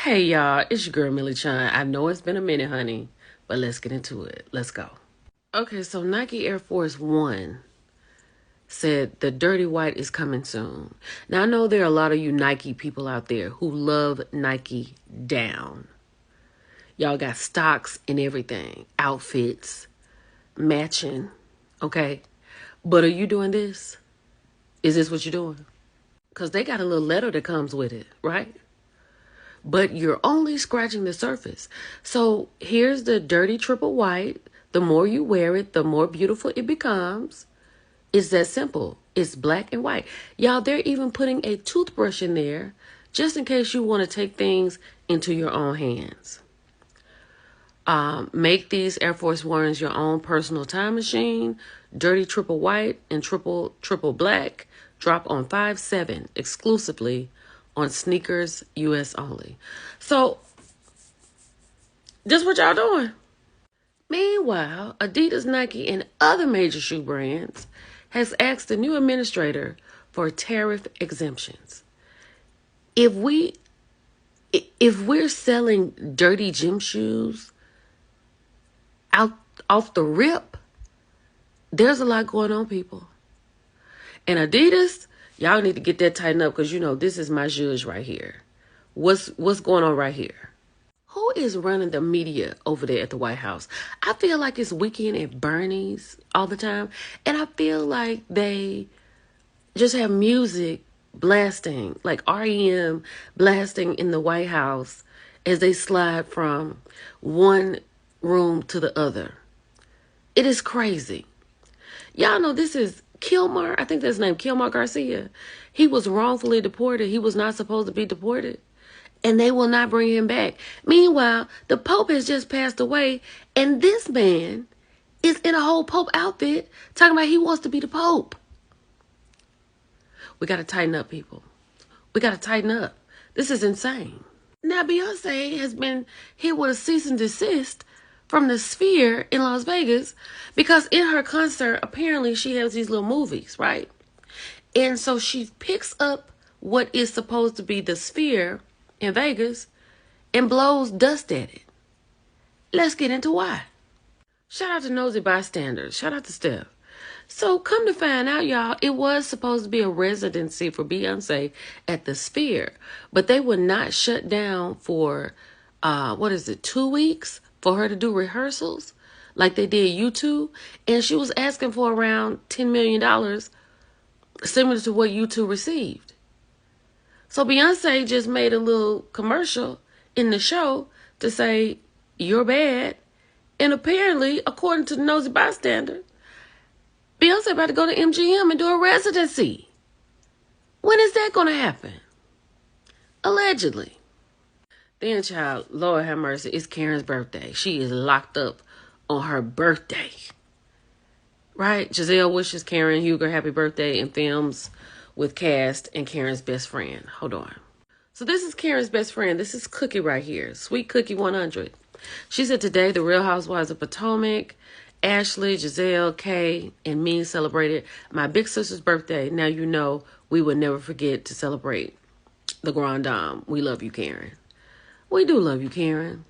Hey y'all, it's your girl Millie Chan. I know it's been a minute, honey, but let's get into it. Let's go. Okay, so Nike Air Force One said the dirty white is coming soon. Now I know there are a lot of you Nike people out there who love Nike down. Y'all got stocks and everything, outfits, matching, okay? But are you doing this? Is this what you're doing? Because they got a little letter that comes with it, right? But you're only scratching the surface. So here's the dirty triple white. The more you wear it, the more beautiful it becomes. It's that simple. It's black and white. Y'all, they're even putting a toothbrush in there just in case you want to take things into your own hands. Make these Air Force Ones your own personal time machine. Dirty triple white and triple black drop on 5/7 exclusively on Sneakers US only. So, just what y'all doing. Meanwhile, Adidas, Nike, and other major shoe brands has asked the new administrator for tariff exemptions. If we're selling dirty gym shoes out off the rip, there's a lot going on, people. And Adidas, y'all need to get that tightened up because, you know, this is my judge right here. What's going on right here? Who is running the media over there at the White House? I feel like it's Weekend at Bernie's all the time. And I feel like they just have music blasting, like REM blasting in the White House as they slide from one room to the other. It is crazy. Y'all know this is Kilmer. I think that's his name, Kilmer Garcia. He was wrongfully deported. He was not supposed to be deported. And they will not bring him back. Meanwhile, the Pope has just passed away. And this man is in a whole Pope outfit talking about he wants to be the Pope. We got to tighten up, people. We got to tighten up. This is insane. Now, Beyonce has been hit with a cease and desist from the Sphere in Las Vegas because in her concert, apparently she has these little movies, right? And so she picks up what is supposed to be the Sphere in Vegas and blows dust at it. Let's get into why. Shout out to Nosy Bystanders. Shout out to Steph. So come to find out, y'all, it was supposed to be a residency for Beyonce at the Sphere, but they would not shut down for, 2 weeks for her to do rehearsals like they did U2. And she was asking for around $10 million, similar to what U2 received. So Beyonce just made a little commercial in the show to say, you're bad. And apparently, according to the Nosy Bystander, Beyonce about to go to MGM and do a residency. When is that going to happen? Allegedly. Then, child, Lord have mercy, it's Karen's birthday. She is locked up on her birthday. Right? Giselle wishes Karen Huger happy birthday and films with cast and Karen's best friend. Hold on. So this is Karen's best friend. This is Cookie right here. Sweet Cookie 100. She said today the Real Housewives of Potomac, Ashley, Giselle, Kay, and me celebrated my big sister's birthday. Now you know we would never forget to celebrate the Grand Dame. We love you, Karen. We do love you, Karen.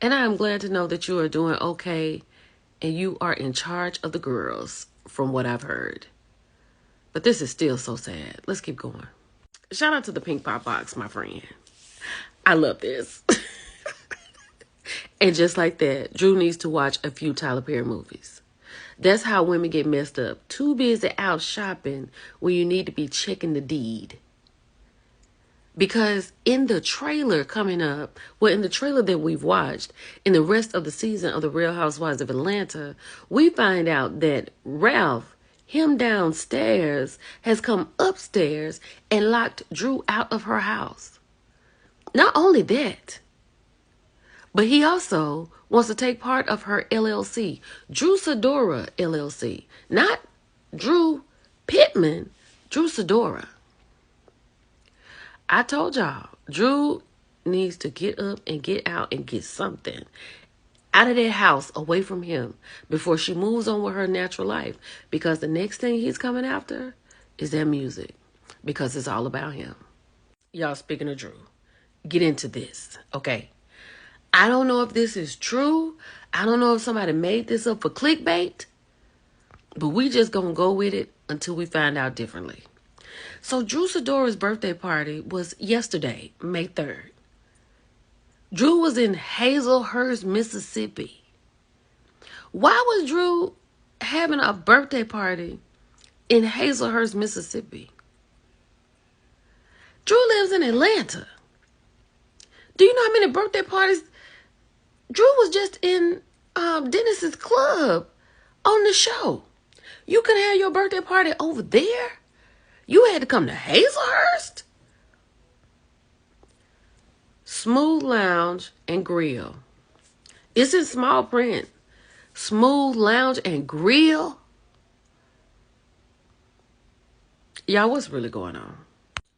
And I am glad to know that you are doing okay and you are in charge of the girls, from what I've heard. But this is still so sad. Let's keep going. Shout out to the Pink Pop Box, my friend. I love this. And just like that, Drew needs to watch a few Tyler Perry movies. That's how women get messed up. Too busy out shopping when you need to be checking the deed. Because in the trailer coming up, in the trailer that we've watched, in the rest of the season of The Real Housewives of Atlanta, we find out that Ralph, him downstairs, has come upstairs and locked Drew out of her house. Not only that, but he also wants to take part of her LLC, Drew Sidora LLC. Not Drew Pittman, Drew Sidora. I told y'all, Drew needs to get up and get out and get something out of that house away from him before she moves on with her natural life. Because the next thing he's coming after is that music. Because it's all about him. Y'all, speaking of Drew, get into this, okay? I don't know if this is true. I don't know if somebody made this up for clickbait, but we just gonna go with it until we find out differently. So Drew Sidora's birthday party was yesterday, May 3rd. Drew was in Hazelhurst, Mississippi. Why was Drew having a birthday party in Hazelhurst, Mississippi? Drew lives in Atlanta. Do you know how many birthday parties? Drew was just in Dennis's club on the show. You could have your birthday party over there? You had to come to Hazelhurst? Smooth Lounge and Grill. It's in small print. Smooth Lounge and Grill. Y'all, what's really going on?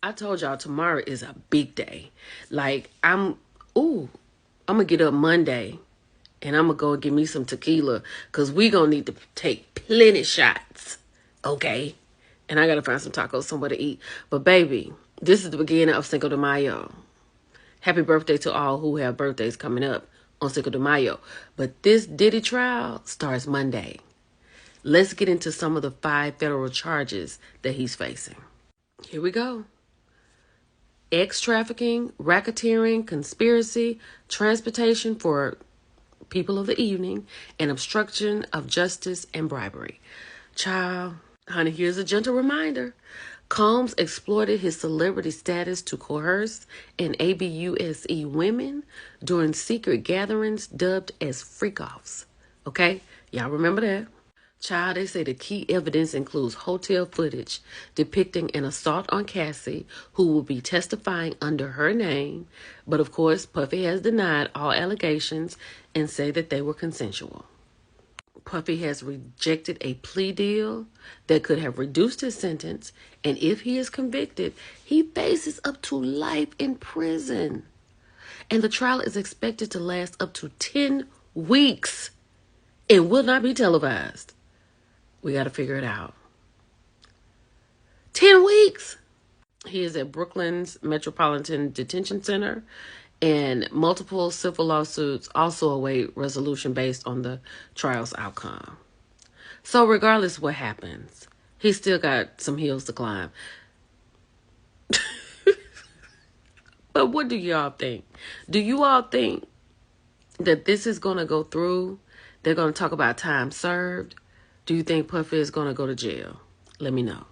I told y'all tomorrow is a big day. Like, I'm gonna get up Monday and I'm gonna go get me some tequila because we gonna need to take plenty shots. Okay? And I gotta find some tacos somewhere to eat. But baby, this is the beginning of Cinco de Mayo. Happy birthday to all who have birthdays coming up on Cinco de Mayo. But this Diddy trial starts Monday. Let's get into some of the 5 federal charges that he's facing. Here we go. Trafficking, racketeering, conspiracy, transportation for people of the evening, and obstruction of justice and bribery. Child, honey, here's a gentle reminder. Combs exploited his celebrity status to coerce and ABUSE women during secret gatherings dubbed as freak-offs. Okay? Y'all remember that? Child, they say the key evidence includes hotel footage depicting an assault on Cassie, who will be testifying under her name. But of course, Puffy has denied all allegations and say that they were consensual. Puffy has rejected a plea deal that could have reduced his sentence, and if he is convicted, he faces up to life in prison. And the trial is expected to last up to 10 weeks and will not be televised. We got to figure it out. 10 weeks. He is at Brooklyn's Metropolitan Detention Center, and multiple civil lawsuits also await resolution based on the trial's outcome. So regardless what happens, he's still got some hills to climb. But what do y'all think? Do you all think that this is going to go through? They're going to talk about time served? Do you think Puffy is going to go to jail? Let me know.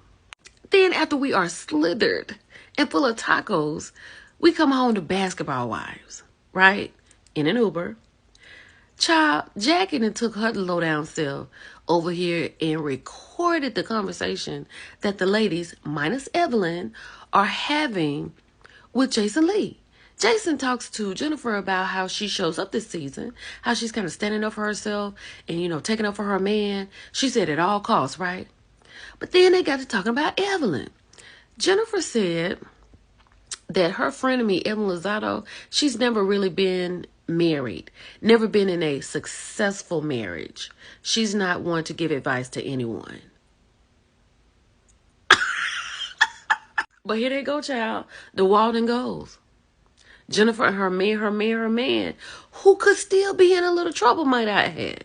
Then after we are slithered and full of tacos, we come home to Basketball Wives, right? In an Uber. Child, Jackie then took her low-down self over here and recorded the conversation that the ladies, minus Evelyn, are having with Jason Lee. Jason talks to Jennifer about how she shows up this season, how she's kind of standing up for herself and, taking up for her man. She said at all costs, right? But then they got to talking about Evelyn. Jennifer said that her frenemy, Evelyn Lozado, she's never really been married, never been in a successful marriage. She's not one to give advice to anyone. But here they go, child. The Walden goes. Jennifer and her man, who could still be in a little trouble, might I add.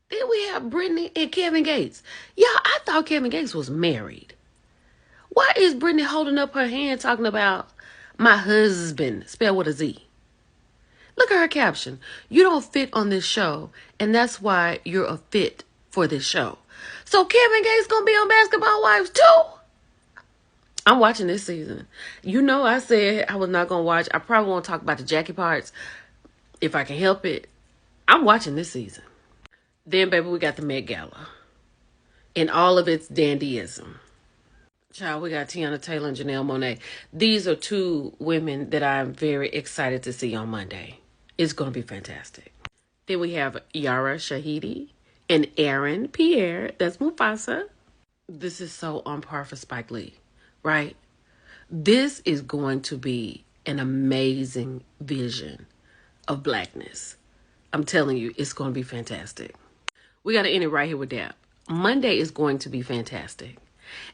Then we have Brittany and Kevin Gates. Y'all, I thought Kevin Gates was married. Why is Brittany holding up her hand talking about my husband, spelled with a Z? Look at her caption. You don't fit on this show, and that's why you're a fit for this show. So Kevin Gates gonna be on Basketball Wives too? I'm watching this season. I said I was not going to watch. I probably won't talk about the Jackie parts if I can help it. I'm watching this season. Then, baby, we got the Met Gala in all of its dandyism. Child, we got Tiana Taylor and Janelle Monáe. These are 2 women that I'm very excited to see on Monday. It's going to be fantastic. Then we have Yara Shahidi and Aaron Pierre. That's Mufasa. This is so on par for Spike Lee. Right? This is going to be an amazing vision of blackness. I'm telling you, it's going to be fantastic. We got to end it right here with that. Monday is going to be fantastic.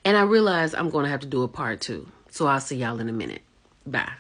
And I realize I'm going to have to do a part 2. So I'll see y'all in a minute. Bye.